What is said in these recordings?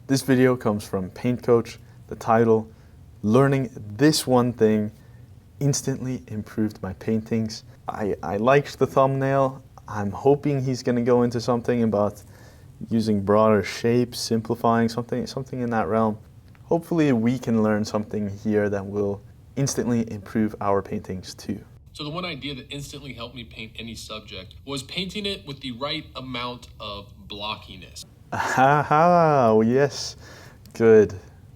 This video comes from Paint Coach. The title, Learning This One Thing Instantly Improved My Paintings. I liked the thumbnail. I'm hoping he's going to go into something about using broader shapes, simplifying something in that realm. Hopefully we can learn something here that will instantly improve our paintings too. So the one idea that instantly helped me paint any subject was painting it with the right amount of blockiness. Aha, yes, good.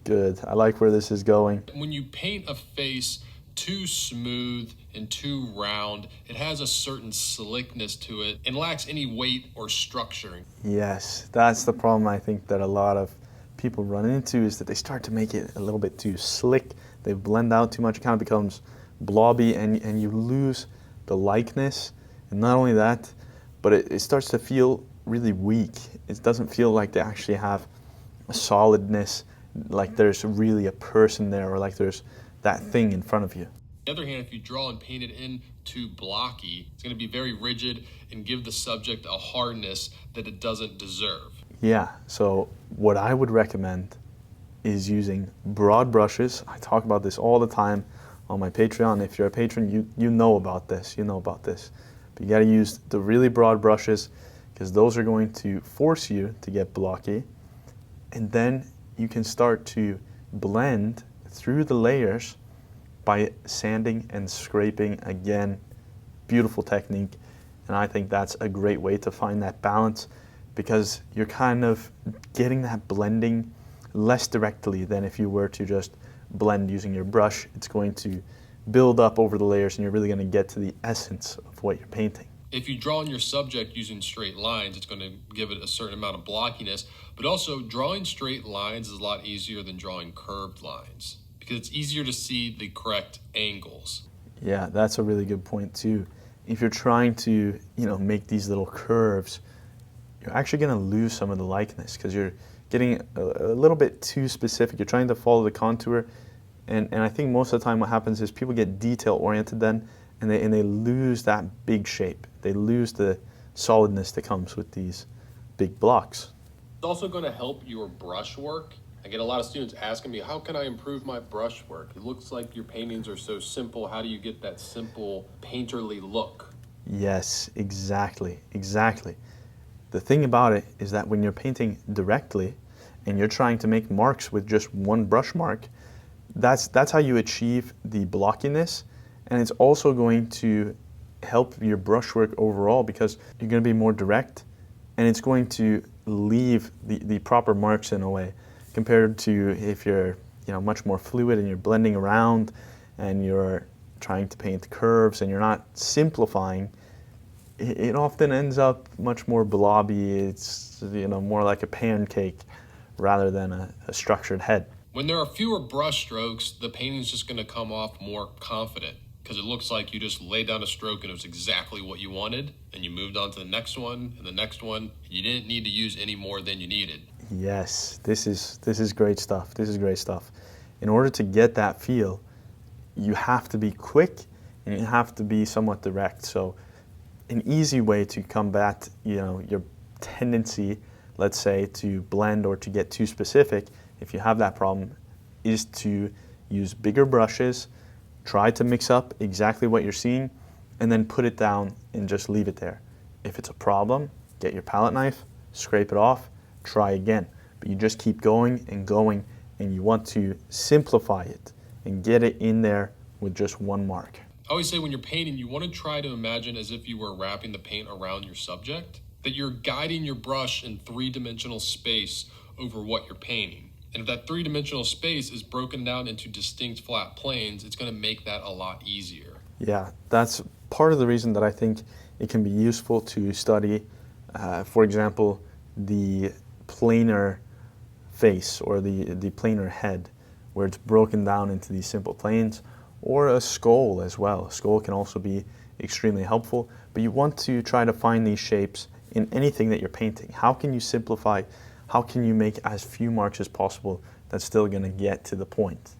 I like where this is going. When you paint a face too smooth and too round, it has a certain slickness to it and lacks any weight or structure. Yes, that's the problem I think that a lot of people run into, is that they start to make it a little bit too slick. They blend out too much. It kind of becomes blobby, and you lose the likeness. And not only that, but it starts to feel really weak. It doesn't feel like they actually have a solidness, like there's really a person there, or like there's that thing in front of you. On the other hand, if you draw and paint it in too blocky, it's going to be very rigid and give the subject a hardness that it doesn't deserve. Yeah, so what I would recommend is using broad brushes. I talk about this all the time on my Patreon. If you're a patron, you know about this. But you got to use the really broad brushes, because those are going to force you to get blocky. And then you can start to blend through the layers by sanding and scraping. Again, beautiful technique. And I think that's a great way to find that balance, because you're kind of getting that blending less directly than if you were to just blend using your brush. It's going to build up over the layers, and you're really going to get to the essence of what you're painting. If you draw on your subject using straight lines, it's going to give it a certain amount of blockiness, but also drawing straight lines is a lot easier than drawing curved lines, because it's easier to see the correct angles. Yeah, that's a really good point too. If you're trying to, make these little curves, you're actually going to lose some of the likeness, because you're getting a little bit too specific. You're trying to follow the contour, and I think most of the time what happens is people get detail oriented then, and they lose that big shape. They lose the solidness that comes with these big blocks. It's also going to help your brush work. I get a lot of students asking me, how can I improve my brush work? It looks like your paintings are so simple. How do you get that simple painterly look? Yes, exactly. The thing about it is that when you're painting directly and you're trying to make marks with just one brush mark, that's how you achieve the blockiness. And it's also going to help your brushwork overall, because you're going to be more direct, and it's going to leave the proper marks in a way, compared to if you're much more fluid and you're blending around and you're trying to paint curves and you're not simplifying. It often ends up much more blobby. It's more like a pancake rather than a structured head. When there are fewer brush strokes, the painting's just going to come off more confident, because it looks like you just laid down a stroke and it was exactly what you wanted, and you moved on to the next one and the next one, and you didn't need to use any more than you needed. Yes, this is great stuff. In order to get that feel, you have to be quick and you have to be somewhat direct. So an easy way to combat your tendency, let's say, to blend or to get too specific, if you have that problem, is to use bigger brushes. Try to mix up exactly what you're seeing, and then put it down and just leave it there. If it's a problem, get your palette knife, scrape it off, try again. But you just keep going, and you want to simplify it and get it in there with just one mark. I always say when you're painting, you want to try to imagine as if you were wrapping the paint around your subject, that you're guiding your brush in three-dimensional space over what you're painting. And if that three-dimensional space is broken down into distinct flat planes, it's going to make that a lot easier. Yeah, that's part of the reason that I think it can be useful to study, for example, the planar face or the planar head, where it's broken down into these simple planes, or a skull as well. A skull can also be extremely helpful, but you want to try to find these shapes in anything that you're painting. How can you simplify? How can you make as few marks as possible that's still going to get to the point?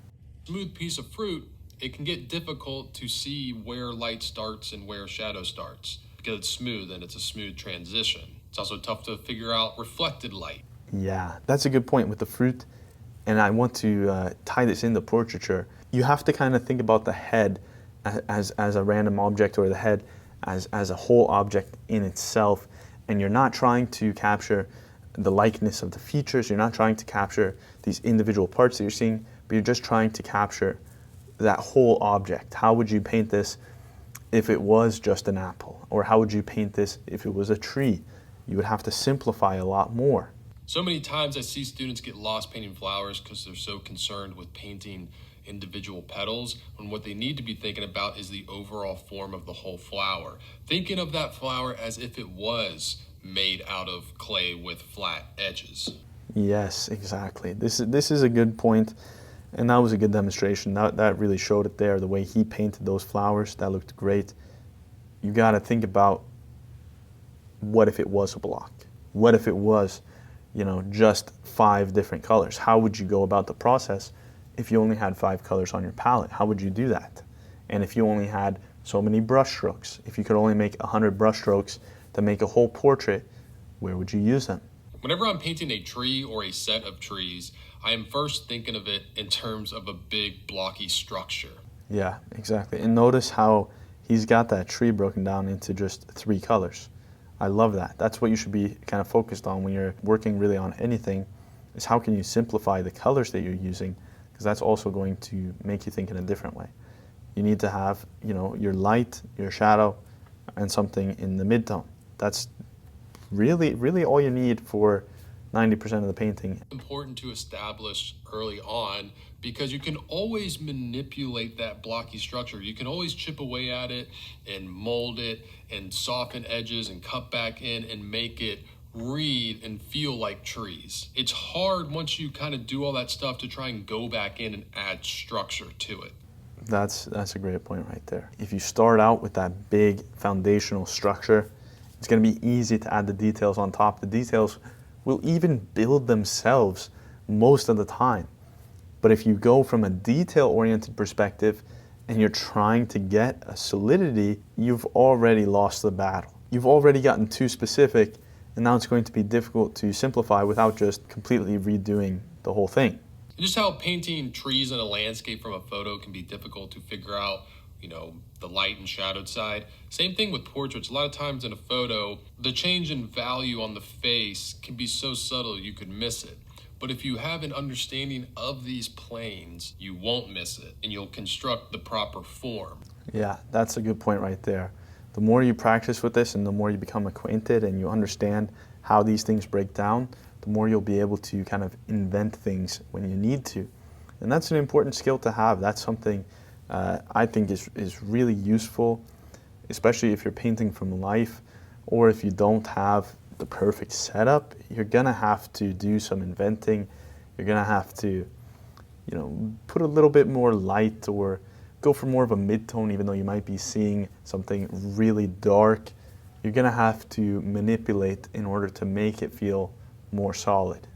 Smooth piece of fruit, it can get difficult to see where light starts and where shadow starts, because it's smooth and it's a smooth transition. It's also tough to figure out reflected light. Yeah, that's a good point with the fruit. And I want to tie this into portraiture. You have to kind of think about the head as a random object, or the head as a whole object in itself. And you're not trying to capture the likeness of the features. You're not trying to capture these individual parts that you're seeing, but you're just trying to capture that whole object. How would you paint this if it was just an apple? Or how would you paint this if it was a tree? You would have to simplify a lot more. So many times I see students get lost painting flowers because they're so concerned with painting individual petals, when what they need to be thinking about is the overall form of the whole flower. Thinking of that flower as if it was made out of clay with flat edges. Yes, exactly. This is a good point, and that was a good demonstration. That really showed it there, the way he painted those flowers. That looked great. You got to think about, what if it was a block? What if it was, just 5 different colors? How would you go about the process if you only had 5 colors on your palette? How would you do that? And if you only had so many brush strokes, if you could only make 100 brush strokes to make a whole portrait, where would you use them? Whenever I'm painting a tree or a set of trees, I am first thinking of it in terms of a big blocky structure. Yeah, exactly. And notice how he's got that tree broken down into just 3 colors. I love that. That's what you should be kind of focused on when you're working really on anything, is how can you simplify the colors that you're using, because that's also going to make you think in a different way. You need to have, your light, your shadow, and something in the midtone. That's really all you need for 90% of the painting. Important to establish early on, because you can always manipulate that blocky structure. You can always chip away at it and mold it and soften edges and cut back in and make it read and feel like trees. It's hard once you kind of do all that stuff to try and go back in and add structure to it. That's a great point right there. If you start out with that big foundational structure, it's going to be easy to add the details on top. The details will even build themselves most of the time. But if you go from a detail-oriented perspective and you're trying to get a solidity, you've already lost the battle. You've already gotten too specific, and now it's going to be difficult to simplify without just completely redoing the whole thing. And just how painting trees in a landscape from a photo can be difficult to figure out, the light and shadowed side. Same thing with portraits. A lot of times in a photo, the change in value on the face can be so subtle you could miss it. But if you have an understanding of these planes, you won't miss it, and you'll construct the proper form. Yeah, that's a good point right there. The more you practice with this and the more you become acquainted and you understand how these things break down, the more you'll be able to kind of invent things when you need to. And that's an important skill to have. That's something I think is really useful, especially if you're painting from life, or if you don't have the perfect setup. You're gonna have to do some inventing. You're gonna have to, put a little bit more light, or go for more of a mid-tone, even though you might be seeing something really dark. You're gonna have to manipulate in order to make it feel more solid.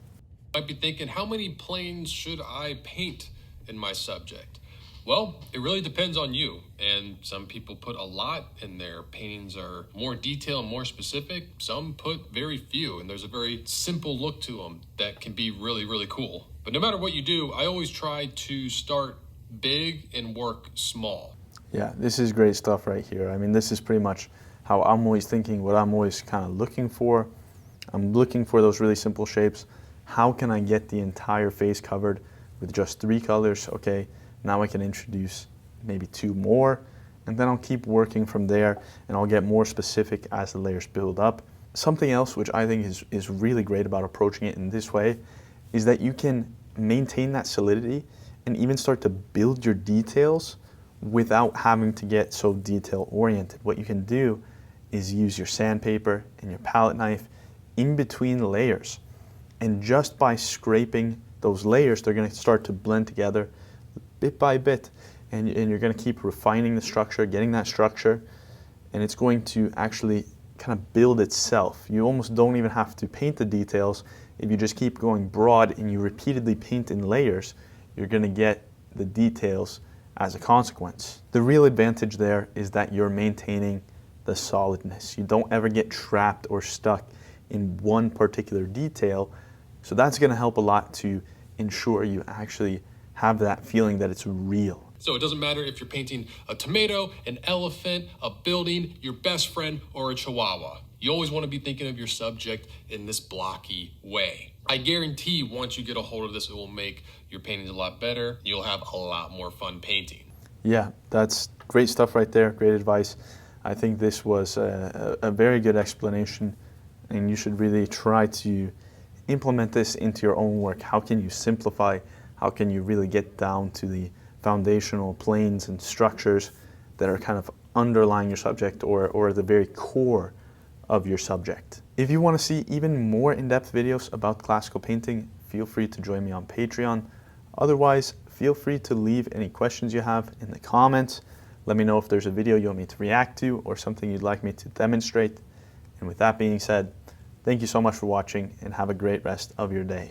You might be thinking, how many planes should I paint in my subject? Well, it really depends on you, and some people put a lot in their paintings are more detailed, more specific. Some put very few, and there's a very simple look to them that can be really cool. But no matter what you do, I always try to start big and work small. Yeah, this is great stuff right here. I mean, this is pretty much how I'm always thinking, what I'm always kind of looking for. I'm looking for those really simple shapes. How can I get the entire face covered with just 3 colors? Okay, now I can introduce maybe 2 more, and then I'll keep working from there, and I'll get more specific as the layers build up. Something else which I think is really great about approaching it in this way is that you can maintain that solidity and even start to build your details without having to get so detail oriented. What you can do is use your sandpaper and your palette knife in between layers, and just by scraping those layers, they're going to start to blend together bit by bit, and you're going to keep refining the structure, getting that structure, and it's going to actually kind of build itself. You almost don't even have to paint the details. If you just keep going broad and you repeatedly paint in layers, you're going to get the details as a consequence. The real advantage there is that you're maintaining the solidness. You don't ever get trapped or stuck in one particular detail. So that's going to help a lot to ensure you actually have that feeling that it's real. So it doesn't matter if you're painting a tomato, an elephant, a building, your best friend, or a chihuahua. You always want to be thinking of your subject in this blocky way. I guarantee once you get a hold of this, it will make your paintings a lot better. You'll have a lot more fun painting. Yeah, that's great stuff right there. Great advice. I think this was a very good explanation, and you should really try to implement this into your own work. How can you simplify? How can you really get down to the foundational planes and structures that are kind of underlying your subject or the very core of your subject? If you want to see even more in-depth videos about classical painting, feel free to join me on Patreon. Otherwise, feel free to leave any questions you have in the comments. Let me know if there's a video you want me to react to or something you'd like me to demonstrate. And with that being said, thank you so much for watching and have a great rest of your day.